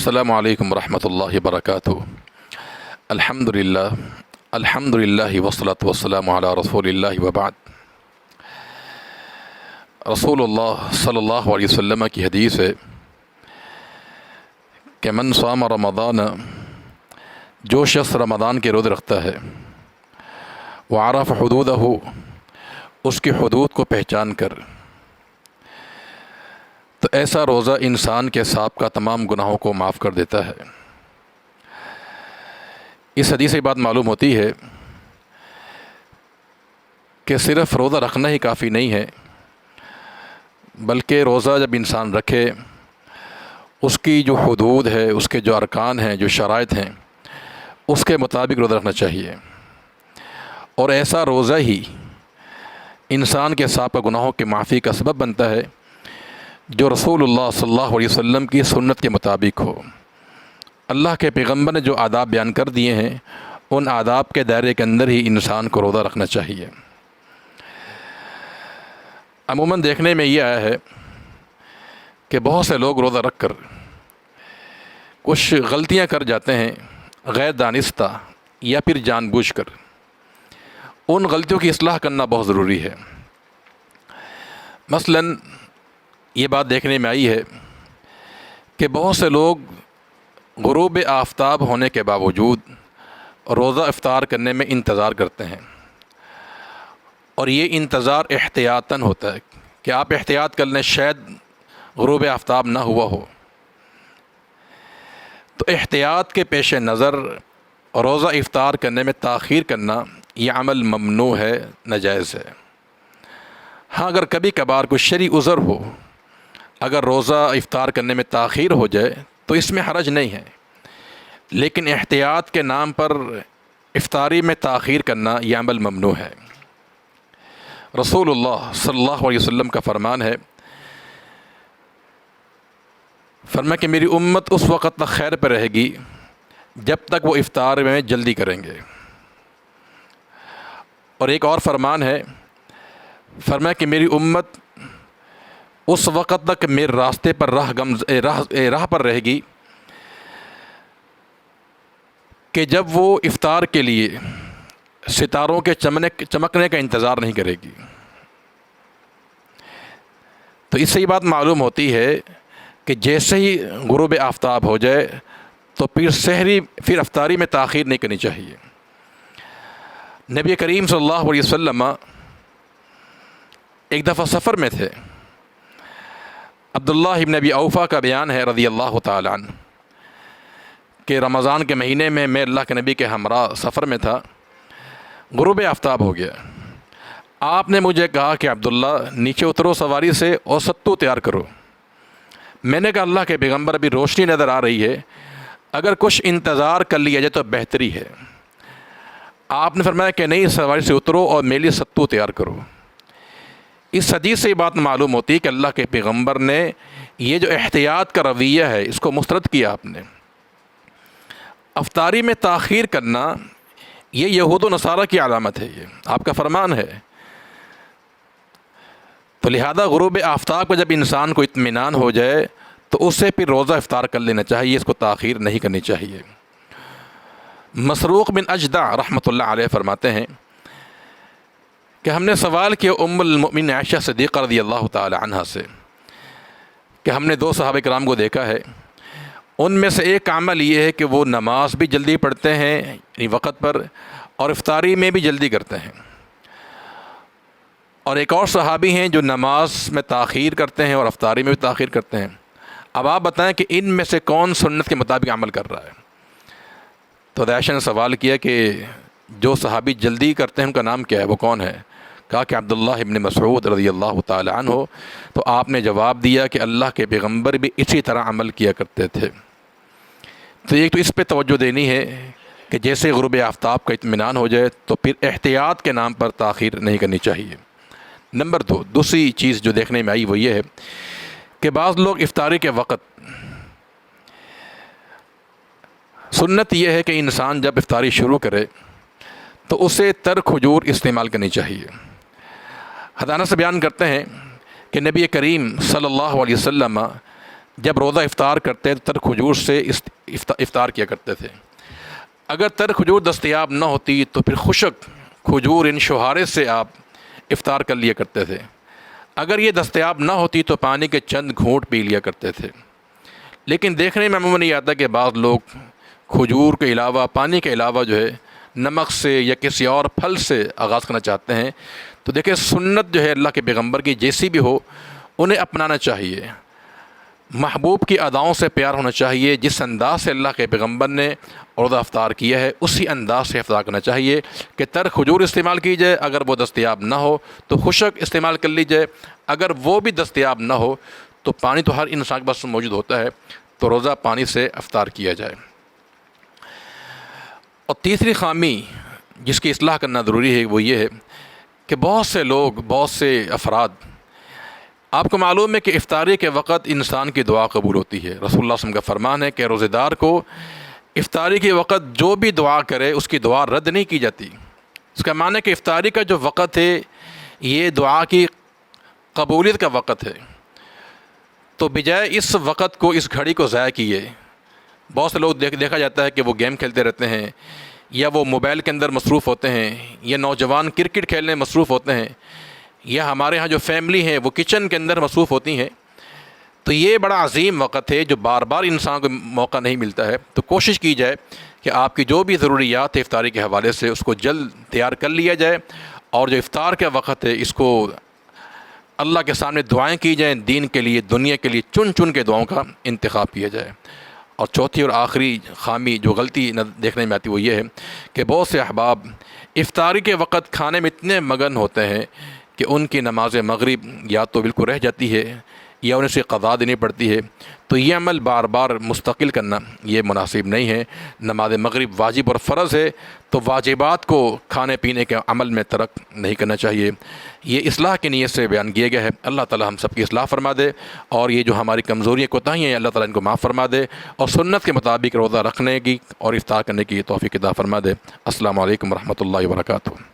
السلام علیکم ورحمۃ اللہ وبرکاتہ۔ الحمد للہ والصلاة والسلام علی رسول اللہ وبعد۔ رسول اللہ صلی اللہ علیہ وسلم کی حدیث ہے کہ من صام رمضان، جو شخص رمضان کے روزے رکھتا ہے، وعرف حدودہ، اس کی حدود کو پہچان کر، تو ایسا روزہ انسان کے سابقہ تمام گناہوں کو معاف کر دیتا ہے۔ اس حدیث سے بات معلوم ہوتی ہے کہ صرف روزہ رکھنا ہی کافی نہیں ہے، بلکہ روزہ جب انسان رکھے، اس کی جو حدود ہے، اس کے جو ارکان ہیں، جو شرائط ہیں، اس کے مطابق روزہ رکھنا چاہیے۔ اور ایسا روزہ ہی انسان کے سابقہ گناہوں کی معافی کا سبب بنتا ہے جو رسول اللہ صلی اللہ علیہ وسلم کی سنت کے مطابق ہو۔ اللہ کے پیغمبر نے جو آداب بیان کر دیے ہیں، ان آداب کے دائرے کے اندر ہی انسان کو روزہ رکھنا چاہیے۔ عموماً دیکھنے میں یہ آیا ہے کہ بہت سے لوگ روزہ رکھ کر کچھ غلطیاں کر جاتے ہیں، غیر دانستہ یا پھر جان بوجھ کر۔ ان غلطیوں کی اصلاح کرنا بہت ضروری ہے۔ مثلاً یہ بات دیکھنے میں آئی ہے کہ بہت سے لوگ غروب آفتاب ہونے کے باوجود روزہ افطار کرنے میں انتظار کرتے ہیں، اور یہ انتظار احتیاطاً ہوتا ہے کہ آپ احتیاط کر لیں، شاید غروب آفتاب نہ ہوا ہو۔ تو احتیاط کے پیش نظر روزہ افطار کرنے میں تاخیر کرنا یہ عمل ممنوع ہے، ناجائز ہے۔ ہاں، اگر کبھی کبھار کوئی شرعی عذر ہو، اگر روزہ افطار کرنے میں تاخیر ہو جائے تو اس میں حرج نہیں ہے، لیکن احتیاط کے نام پر افطاری میں تاخیر کرنا یہ عمل ممنوع ہے۔ رسول اللہ صلی اللہ علیہ وسلم کا فرمان ہے، فرمایا کہ میری امت اس وقت تک خیر پہ رہے گی جب تک وہ افطار میں جلدی کریں گے۔ اور ایک اور فرمان ہے، فرمایا کہ میری امت اس وقت تک میرے راستے پر راہ پر رہے گی کہ جب وہ افطار کے لیے ستاروں کے چمکنے کا انتظار نہیں کرے گی۔ تو اس سے یہ بات معلوم ہوتی ہے کہ جیسے ہی غروب آفتاب ہو جائے تو پھر افطاری میں تاخیر نہیں کرنی چاہیے۔ نبی کریم صلی اللہ علیہ وسلم ایک دفعہ سفر میں تھے۔ عبداللہ ابن ابی اوفا کا بیان ہے رضی اللہ تعالیٰ عنہ کہ رمضان کے مہینے میں اللہ کے نبی کے ہمراہ سفر میں تھا، غروب آفتاب ہو گیا۔ آپ نے مجھے کہا کہ عبداللہ نیچے اترو سواری سے اور ستو تیار کرو۔ میں نے کہا اللہ کے پیغمبر ابھی روشنی نظر آ رہی ہے، اگر کچھ انتظار کر لیا جائے تو بہتری ہے۔ آپ نے فرمایا کہ نہیں، سواری سے اترو اور میرے لیے ستو تیار کرو۔ اس حدیث سے یہ بات معلوم ہوتی ہے کہ اللہ کے پیغمبر نے یہ جو احتیاط کا رویہ ہے اس کو مسترد کیا۔ آپ نے افطاری میں تاخیر کرنا یہ یہود و نصارہ کی علامت ہے، یہ آپ کا فرمان ہے۔ تو لہذا غروب آفتاب کا جب انسان کو اطمینان ہو جائے تو اس سے پھر روزہ افطار کر لینا چاہیے، اس کو تاخیر نہیں کرنی چاہیے۔ مسروق بن اجدع رحمۃ اللہ علیہ فرماتے ہیں کہ ہم نے سوال کیا ام المؤمنین عائشہ صدیقہ رضی اللہ تعالی عنہا سے کہ ہم نے دو صحابہ کرام کو دیکھا ہے، ان میں سے ایک عمل یہ ہے کہ وہ نماز بھی جلدی پڑھتے ہیں، یعنی وقت پر، اور افطاری میں بھی جلدی کرتے ہیں، اور ایک اور صحابی ہیں جو نماز میں تاخیر کرتے ہیں اور افطاری میں بھی تاخیر کرتے ہیں۔ اب آپ بتائیں کہ ان میں سے کون سنت کے مطابق عمل کر رہا ہے؟ تو عائشہ نے سوال کیا کہ جو صحابی جلدی کرتے ہیں ان کا نام کیا ہے، وہ کون ہے؟ کہا کہ عبداللہ ابن مسعود رضی اللہ تعالی عنہ۔ تو آپ نے جواب دیا کہ اللہ کے پیغمبر بھی اسی طرح عمل کیا کرتے تھے۔ تو ایک تو اس پہ توجہ دینی ہے کہ جیسے غروب آفتاب کا اطمینان ہو جائے تو پھر احتیاط کے نام پر تاخیر نہیں کرنی چاہیے۔ نمبر دو، دوسری چیز جو دیکھنے میں آئی وہ یہ ہے کہ بعض لوگ افطاری کے وقت، سنت یہ ہے کہ انسان جب افطاری شروع کرے تو اسے تر کھجور استعمال کرنی چاہیے۔ حضرت انس بیان کرتے ہیں کہ نبی کریم صلی اللہ علیہ وسلم جب روزہ افطار کرتے تو تر کھجور سے افطار کیا کرتے تھے۔ اگر تر کھجور دستیاب نہ ہوتی تو پھر خشک کھجور ان شہارے سے آپ افطار کر لیا کرتے تھے۔ اگر یہ دستیاب نہ ہوتی تو پانی کے چند گھونٹ پی لیا کرتے تھے۔ لیکن دیکھنے میں عموماً یہ آتا ہے کہ بعض لوگ کھجور کے علاوہ، پانی کے علاوہ جو ہے نمک سے یا کسی اور پھل سے آغاز کرنا چاہتے ہیں۔ تو دیکھیں سنت جو ہے اللہ کے پیغمبر کی جیسی بھی ہو انہیں اپنانا چاہیے۔ محبوب کی اداؤں سے پیار ہونا چاہیے۔ جس انداز سے اللہ کے پیغمبر نے روزہ افطار کیا ہے اسی انداز سے افطار کرنا چاہیے کہ تر کھجور استعمال کی جائے، اگر وہ دستیاب نہ ہو تو خشک استعمال کر لی جائے، اگر وہ بھی دستیاب نہ ہو تو پانی تو ہر انسان کے پاس موجود ہوتا ہے تو روزہ پانی سے افطار کیا جائے۔ اور تیسری خامی جس کی اصلاح کرنا ضروری ہے وہ یہ ہے کہ بہت سے لوگ، بہت سے افراد، آپ کو معلوم ہے کہ افطاری کے وقت انسان کی دعا قبول ہوتی ہے۔ رسول اللہ صلی اللہ علیہ وسلم کا فرمان ہے کہ روزہ دار کو افطاری کے وقت جو بھی دعا کرے اس کی دعا رد نہیں کی جاتی۔ اس کا معنی ہے کہ افطاری کا جو وقت ہے یہ دعا کی قبولیت کا وقت ہے، تو بجائے اس وقت کو، اس گھڑی کو ضائع کیے، بہت سے لوگ دیکھا جاتا ہے کہ وہ گیم کھیلتے رہتے ہیں یا وہ موبائل کے اندر مصروف ہوتے ہیں یا نوجوان کرکٹ کھیلنے میں مصروف ہوتے ہیں یا ہمارے ہاں جو فیملی ہیں وہ کچن کے اندر مصروف ہوتی ہیں۔ تو یہ بڑا عظیم وقت ہے جو بار بار انسان کو موقع نہیں ملتا ہے۔ تو کوشش کی جائے کہ آپ کی جو بھی ضروریات ہے افطاری کے حوالے سے اس کو جلد تیار کر لیا جائے، اور جو افطار کا وقت ہے اس کو اللہ کے سامنے دعائیں کی جائیں، دین کے لیے، دنیا کے لیے چن چن کے دعاؤں کا انتخاب کیا جائے۔ اور چوتھی اور آخری خامی جو غلطی دیکھنے میں آتی وہ یہ ہے کہ بہت سے احباب افطاری کے وقت کھانے میں اتنے مگن ہوتے ہیں کہ ان کی نماز مغرب یا تو بالکل رہ جاتی ہے یا انہیں سے قضا دینی پڑتی ہے۔ تو یہ عمل بار بار مستقل کرنا یہ مناسب نہیں ہے۔ نماز مغرب واجب اور فرض ہے تو واجبات کو کھانے پینے کے عمل میں ترک نہیں کرنا چاہیے۔ یہ اصلاح کی نیت سے بیان کیا گیا ہے۔ اللہ تعالی ہم سب کی اصلاح فرما دے، اور یہ جو ہماری کمزوریاں کوتاہیاں ہیں اللہ تعالی ان کو معاف فرما دے، اور سنت کے مطابق روزہ رکھنے کی اور افطار کرنے کی توفیق عطا فرما دے۔ السلام علیکم ورحمۃ اللہ وبرکاتہ۔